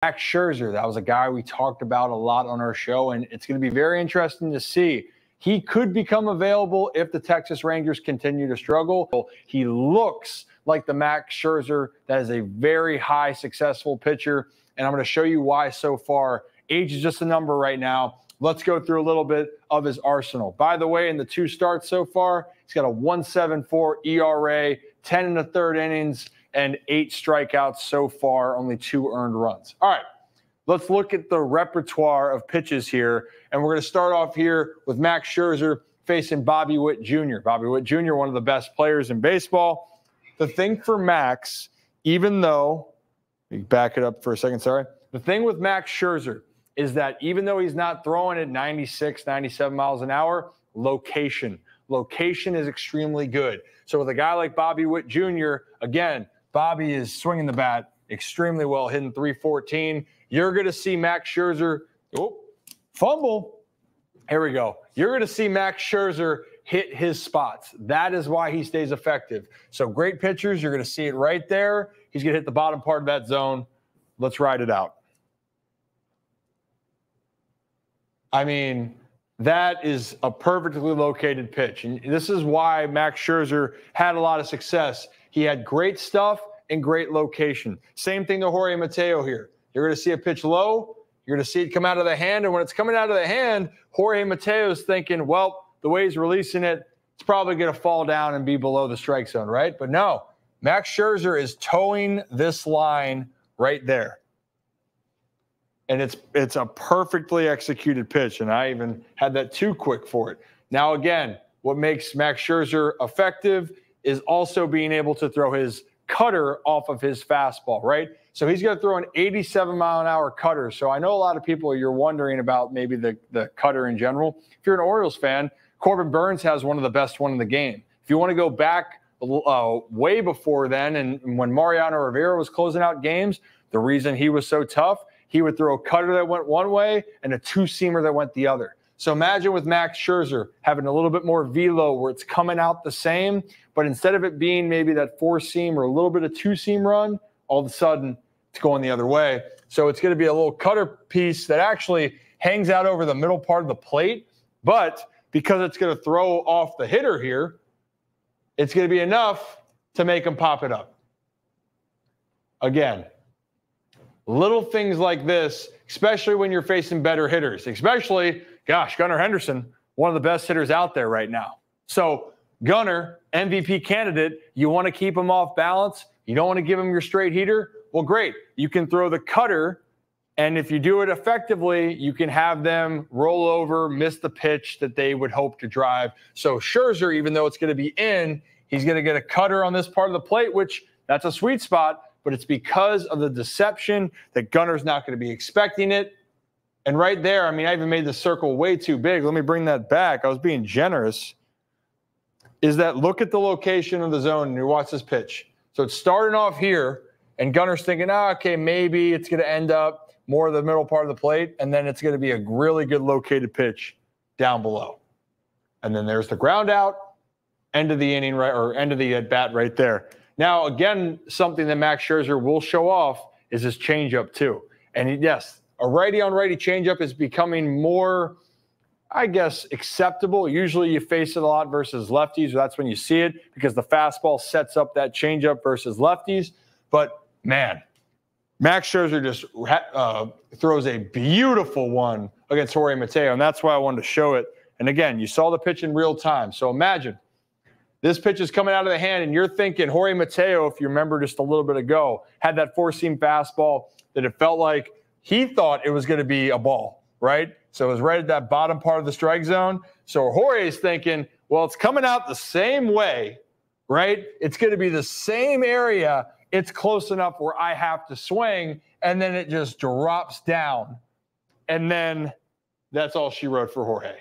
Max Scherzer, that was a guy we talked about a lot on our show, and it's going to be very interesting to see. He could become available if the Texas Rangers continue to struggle. He looks like the Max Scherzer that is a very high successful pitcher, and I'm going to show you why so far. Age is just a number right now. Let's go through a little bit of his arsenal. By the way, in the 2 starts so far, he's got a 1.74 ERA, 10 1/3 innings, and 8 strikeouts so far, only 2 earned runs. All right, let's look at the repertoire of pitches here, and we're going to start off here with Max Scherzer facing Bobby Witt Jr. Bobby Witt Jr., one of the best players in baseball. The thing for Max, even though, let me back it up for a second, sorry. The thing with Max Scherzer is that even though he's not throwing at 96, 97 miles an hour, location is extremely good. So with a guy like Bobby Witt Jr., again, Bobby is swinging the bat extremely well, hitting .314. You're going to see Max Scherzer, fumble. Here we go. You're going to see Max Scherzer hit his spots. That is why he stays effective. So great pitchers, you're going to see it right there. He's going to hit the bottom part of that zone. Let's ride it out. I mean, that is a perfectly located pitch. And this is why Max Scherzer had a lot of success. He had great stuff and great location. Same thing to Jorge Mateo here. You're going to see a pitch low. You're going to see it come out of the hand. And when it's coming out of the hand, Jorge Mateo's thinking, well, the way he's releasing it, it's probably going to fall down and be below the strike zone, right? But no, Max Scherzer is towing this line right there. And it's a perfectly executed pitch, and I even had that too quick for it. Now, again, what makes Max Scherzer effective is also being able to throw his cutter off of his fastball, right? So he's going to throw an 87-mile-an-hour cutter. So I know a lot of people, you're wondering about maybe the cutter in general. If you're an Orioles fan, Corbin Burns has one of the best one in the game. If you want to go back way before then, and when Mariano Rivera was closing out games, the reason he was so tough, he would throw a cutter that went one way and a 2-seamer that went the other. So imagine with Max Scherzer having a little bit more velo where it's coming out the same, but instead of it being maybe that 4-seam or a little bit of 2-seam run, all of a sudden it's going the other way. So it's going to be a little cutter piece that actually hangs out over the middle part of the plate, but because it's going to throw off the hitter here, it's going to be enough to make him pop it up. Again, little things like this, especially when you're facing better hitters, especially, gosh, Gunnar Henderson, one of the best hitters out there right now. So Gunnar, MVP candidate, you want to keep him off balance. You don't want to give him your straight heater. Well, great. You can throw the cutter, and if you do it effectively, you can have them roll over, miss the pitch that they would hope to drive. So Scherzer, even though it's going to be in, he's going to get a cutter on this part of the plate, which that's a sweet spot. But it's because of the deception that Gunnar's not going to be expecting it. And right there, I mean, I even made the circle way too big. Let me bring that back. I was being generous. Is that look at the location of the zone and you watch this pitch. So it's starting off here, and Gunnar's thinking, okay, maybe it's going to end up more of the middle part of the plate, and then it's going to be a really good located pitch down below. And then there's the ground out, end of the inning, right, or end of the at-bat right there. Now, again, something that Max Scherzer will show off is his changeup too. And yes, a righty-on-righty changeup is becoming more, I guess, acceptable. Usually you face it a lot versus lefties. That's when you see it because the fastball sets up that changeup versus lefties. But, man, Max Scherzer just throws a beautiful one against Jorge Mateo, and that's why I wanted to show it. And, again, you saw the pitch in real time. So imagine. This pitch is coming out of the hand, and you're thinking Jorge Mateo, if you remember just a little bit ago, had that 4-seam fastball that it felt like he thought it was going to be a ball, right? So it was right at that bottom part of the strike zone. So Jorge's thinking, well, it's coming out the same way, right? It's going to be the same area. It's close enough where I have to swing, and then it just drops down. And then that's all she wrote for Jorge.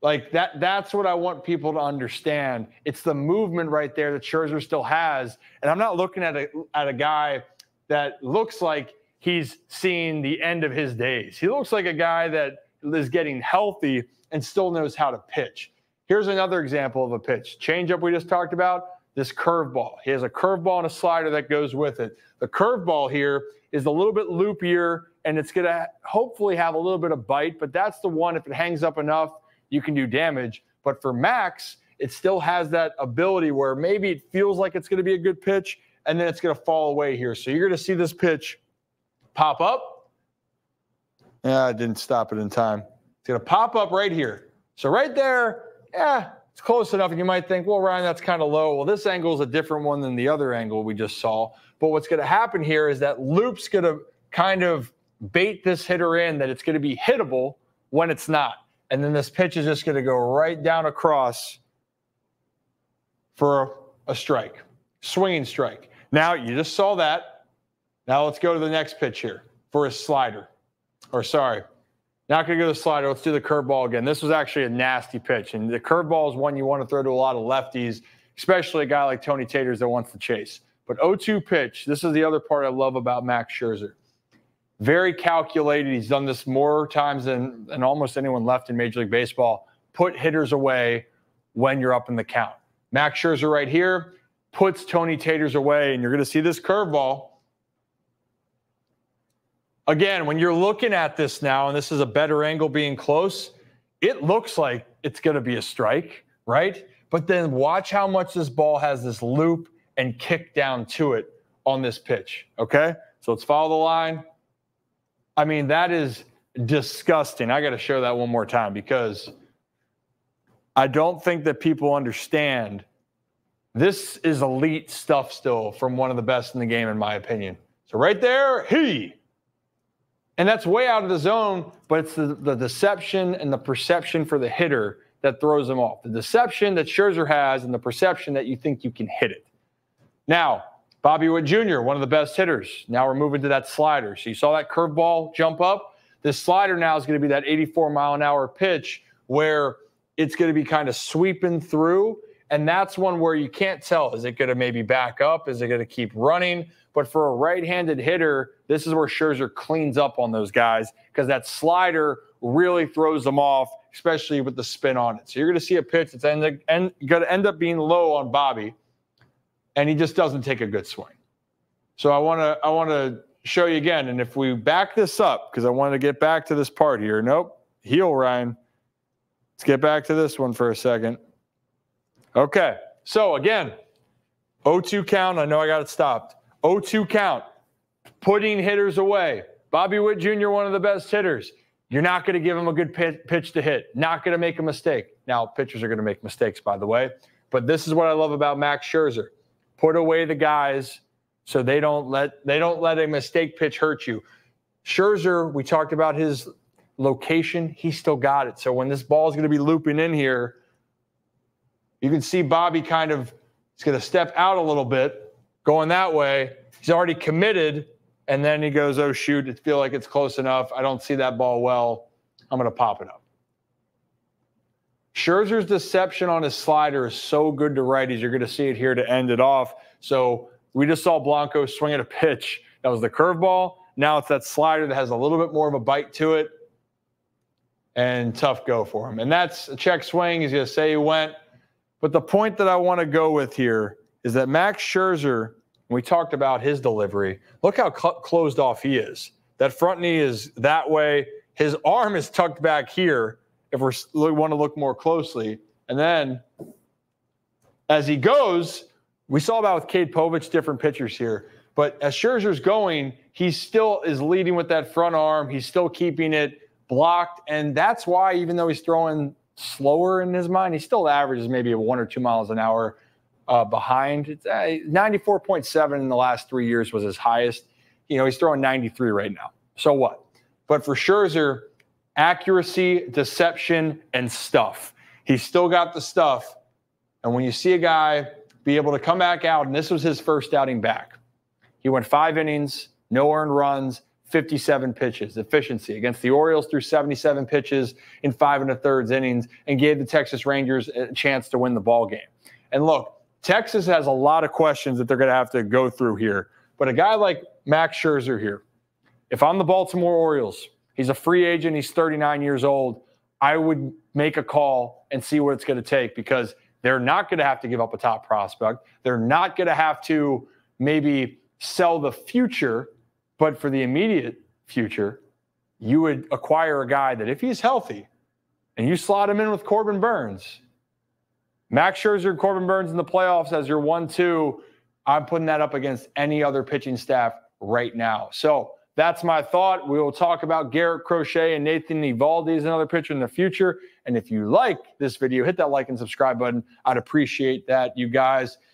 Like that's what I want people to understand. It's the movement right there that Scherzer still has. And I'm not looking at a guy that looks like he's seeing the end of his days. He looks like a guy that is getting healthy and still knows how to pitch. Here's another example of a pitch. Changeup we just talked about. this curveball. He has a curveball and a slider that goes with it. The curveball here is a little bit loopier, and it's going to hopefully have a little bit of bite, but that's the one, if it hangs up enough, you can do damage. But for Max, it still has that ability where maybe it feels like it's going to be a good pitch, and then it's going to fall away here. So you're going to see this pitch pop up. Yeah, I didn't stop it in time. It's going to pop up right here. So right there, it's close enough, and you might think, well, Ryan, that's kind of low. Well, this angle is a different one than the other angle we just saw. But what's going to happen here is that loop's going to kind of bait this hitter in that it's going to be hittable when it's not. And then this pitch is just going to go right down across for a strike, swinging strike. Now, you just saw that. Now let's go to the next pitch here for a slider. Or sorry, not going to go to the slider. Let's do the curveball again. This was actually a nasty pitch. And the curveball is one you want to throw to a lot of lefties, especially a guy like Tony Taters that wants to chase. But 0-2 pitch, this is the other part I love about Max Scherzer. Very calculated. He's done this more times than almost anyone left in Major League Baseball. Put hitters away when you're up in the count. Max Scherzer right here puts Tony Taters away, and you're going to see this curveball. Again, when you're looking at this now, and this is a better angle being close, it looks like it's going to be a strike, right? But then watch how much this ball has this loop and kick down to it on this pitch, okay? So let's follow the line. I mean, that is disgusting. I got to show that one more time because I don't think that people understand. This is elite stuff still from one of the best in the game, in my opinion. So right there, and that's way out of the zone, but it's the deception and the perception for the hitter that throws them off. The deception that Scherzer has and the perception that you think you can hit it. Now, Bobby Witt Jr., one of the best hitters. Now we're moving to that slider. So you saw that curveball jump up. This slider now is going to be that 84-mile-an-hour pitch where it's going to be kind of sweeping through, and that's one where you can't tell. Is it going to maybe back up? Is it going to keep running? But for a right-handed hitter, this is where Scherzer cleans up on those guys because that slider really throws them off, especially with the spin on it. So you're going to see a pitch that's going to end up being low on Bobby, and he just doesn't take a good swing. So I want to show you again, and if we back this up, because I want to get back to this part here. Nope, heel, Ryan. Let's get back to this one for a second. Okay, so again, 0-2 count. I know I got it stopped. 0-2 count, putting hitters away. Bobby Witt Jr., one of the best hitters. You're not going to give him a good pitch to hit. Not going to make a mistake. Now, pitchers are going to make mistakes, by the way. But this is what I love about Max Scherzer. Put away the guys so they don't let a mistake pitch hurt you. Scherzer, we talked about his location. He still got it. So when this ball is going to be looping in here, you can see Bobby kind of is going to step out a little bit, going that way. He's already committed, and then he goes, oh, shoot, it feels like it's close enough. I don't see that ball well. I'm going to pop it up. Scherzer's deception on his slider is so good to righties. You're going to see it here to end it off. So we just saw Blanco swing at a pitch. That was the curveball. Now it's that slider that has a little bit more of a bite to it. And tough go for him. And that's a check swing. He's going to say he went. But the point that I want to go with here is that Max Scherzer, we talked about his delivery. Look how closed off he is. That front knee is that way. His arm is tucked back here if we want to look more closely. And then as he goes, we saw about with Cade Povich, different pitchers here. But as Scherzer's going, he still is leading with that front arm. He's still keeping it blocked. And that's why, even though he's throwing slower in his mind, he still averages maybe 1 or 2 miles an hour behind. It's 94.7 in the last 3 years was his highest. You know, he's throwing 93 right now. So what? But for Scherzer, accuracy, deception, and stuff. He's still got the stuff. And when you see a guy be able to come back out, and this was his first outing back. He went 5 innings, no earned runs, 57 pitches, efficiency against the Orioles threw 77 pitches in 5 1/3 innings and gave the Texas Rangers a chance to win the ball game. And look, Texas has a lot of questions that they're going to have to go through here. But a guy like Max Scherzer here, if I'm the Baltimore Orioles, he's a free agent, he's 39 years old, I would make a call and see what it's going to take because They're not going to have to give up a top prospect. They're not going to have to maybe sell the future, but for the immediate future, you would acquire a guy that if he's healthy and you slot him in with Corbin Burns, Max Scherzer and Corbin Burns in the playoffs as your 1-2, I'm putting that up against any other pitching staff right now. So that's my thought. We will talk about Garrett Crochet and Nathan Eovaldi as another pitcher in the future. And if you like this video, hit that like and subscribe button. I'd appreciate that, you guys.